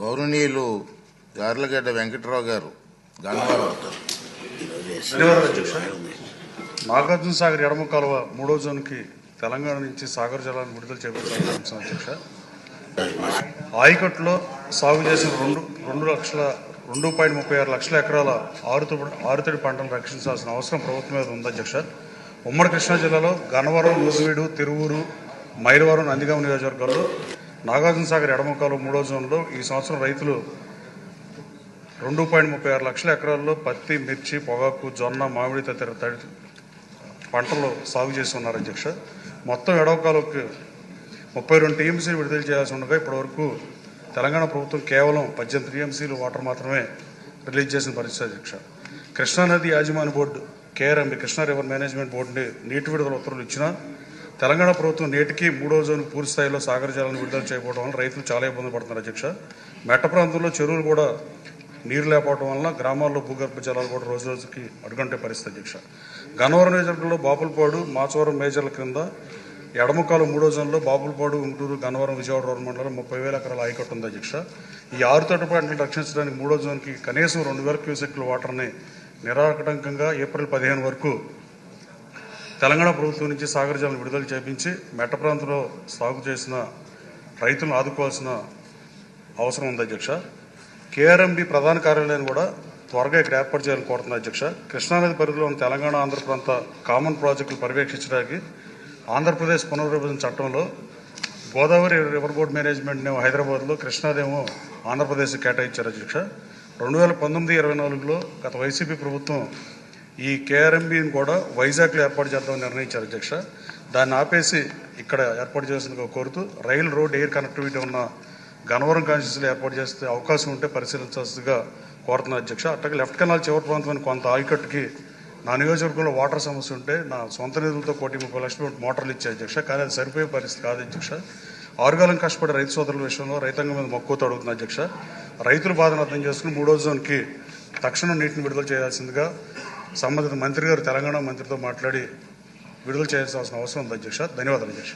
గౌరవనీయులు గార్లగడ్డ వెంకటరావు గారు గన్నవరం. నాగార్జున సాగర్ ఎడమ కాలువ 3వ జోన్కి తెలంగాణ నుంచి సాగర్ జలాన్ని విడుదల చేపట్టాలని అధ్యక్ష. ఆయకట్టులో సాగు చేసిన 2.36 లక్షల ఎకరాల ఆరుతడి పంటలను రక్షించాల్సిన అవసరం ప్రభుత్వం మీద ఉంది అధ్యక్ష. ఉమ్మడి కృష్ణా జిల్లాలో గన్నవరం, నూజివీడు, తిరువూరు, మైలవరం, నందిగామ నియోజకవర్గాల్లో నాగార్జున సాగర్ ఎడమ కాలువ 3వ జోన్లో ఈ సంవత్సరం రైతులు 2.36 లక్షల ఎకరాల్లో పత్తి, మిర్చి, పొగాకు, జొన్న, మామిడి తదితర పంటలు సాగు చేసి ఉన్నారు అధ్యక్ష. మొత్తం ఎడమ కాలువకి 32 టీఎంసీలు విడుదల చేయాల్సి ఉండగా ఇప్పటివరకు తెలంగాణ ప్రభుత్వం కేవలం 18 టీఎంసీలు వాటర్ మాత్రమే రిలీజ్ చేసిన పరిస్థితి అధ్యక్ష. కృష్ణానది యాజమాన్య board KRMB Krishna river management బోర్డుని నీటి విడుదల ఉత్తర్వులు ఇచ్చినా తెలంగాణ ప్రభుత్వం నేటికి 3వ జోన్ పూర్తి స్థాయిలో సాగర్ జలాలను విడుదల చేయకపోవడం వల్ల రైతులు చాలా ఇబ్బంది పడుతున్నారు అధ్యక్ష. మెట్ట ప్రాంతంలో చెరువులు కూడా నీరు లేకపోవడం వల్ల గ్రామాల్లో భూగర్భ జలాలు కూడా రోజు రోజుకి అడుగంటే పరిస్థితి అధ్యక్ష. గన్నవరం నియోజకవర్గంలో బాపులపాడు, మాచవరం మేజర్ల క్రింద ఎడమ కాలువ 3వ జోన్లో బాపులపాడు, గుంటూరు, గన్నవరం, విజయవాడ రోడ్డు మండలం 30,000 ఎకరాల ఆయకట్టు ఉంది అధ్యక్ష. ఈ ఆరుతడి పంటలను రక్షించడానికి 3వ జోన్కి కనీసం 2,000 క్యూసెక్ల వాటర్ని నిరాటంకంగా ఏప్రిల్ 15 వరకు తెలంగాణ ప్రభుత్వం నుంచి సాగర్ జలాలను విడుదల చేపించి మెట్ట ప్రాంతంలో సాగు చేసిన రైతులను ఆదుకోవాల్సిన అవసరం ఉంది అధ్యక్ష. కేఆర్ఎంబి ప్రధాన కార్యాలయాన్ని కూడా త్వరగా ఇక్కడ ఏర్పాటు చేయాలని కోరుతుంది అధ్యక్ష. కృష్ణానది పరిధిలో ఉన్న తెలంగాణ, ఆంధ్ర ప్రాంత కామన్ ప్రాజెక్టులు పర్యవేక్షించడానికి ఆంధ్రప్రదేశ్ పునర్విభజన చట్టంలో గోదావరి రివర్ బోర్డ్ మేనేజ్మెంట్ నేమో హైదరాబాద్లో, కృష్ణాదేమో ఆంధ్రప్రదేశ్ కేటాయించారు అధ్యక్ష. 2019-24లో గత వైసీపీ ప్రభుత్వం ఈ కేఆర్ఎంబిని కూడా వైజాగ్లో ఏర్పాటు చేద్దామని నిర్ణయించారు అధ్యక్ష. దాన్ని ఆపేసి ఇక్కడ ఏర్పాటు చేసిందిగా కోరుతూ రైల్, రోడ్, ఎయిర్ కనెక్టివిటీ ఉన్న గన్నవరం కాన్స్టిట్యూన్సీలో ఏర్పాటు చేస్తే అవకాశం ఉంటే పరిశీలించాల్సిందిగా కోరుతున్నారు అధ్యక్ష. అట్లాగే లెఫ్ట్ కెనాల్ చివరి ప్రాంతమైన కొంత ఆయకట్టుకి నా నియోజకవర్గంలో వాటర్ సమస్య ఉంటే నా సొంత నిధులతో 1,30 లక్షల మోటార్లు ఇచ్చే అధ్యక్ష. కానీ అది సరిపోయే పరిస్థితి కాదు అధ్యక్ష. ఆరుగాలం కష్టపడే రైతు సోదరుల విషయంలో రైతాంగం మీద మక్కువతో అడుగుతుంది అధ్యక్ష. రైతుల బాధను అర్థం చేసుకుని 3వ జోన్కి తక్షణం నీటిని విడుదల చేయాల్సిందిగా సంబంధిత మంత్రి గారు తెలంగాణ మంత్రితో మాట్లాడి విడుదల చేయాల్సిన అవసరం ఉంది అధ్యక్ష. ధన్యవాదాలు అధ్యక్ష.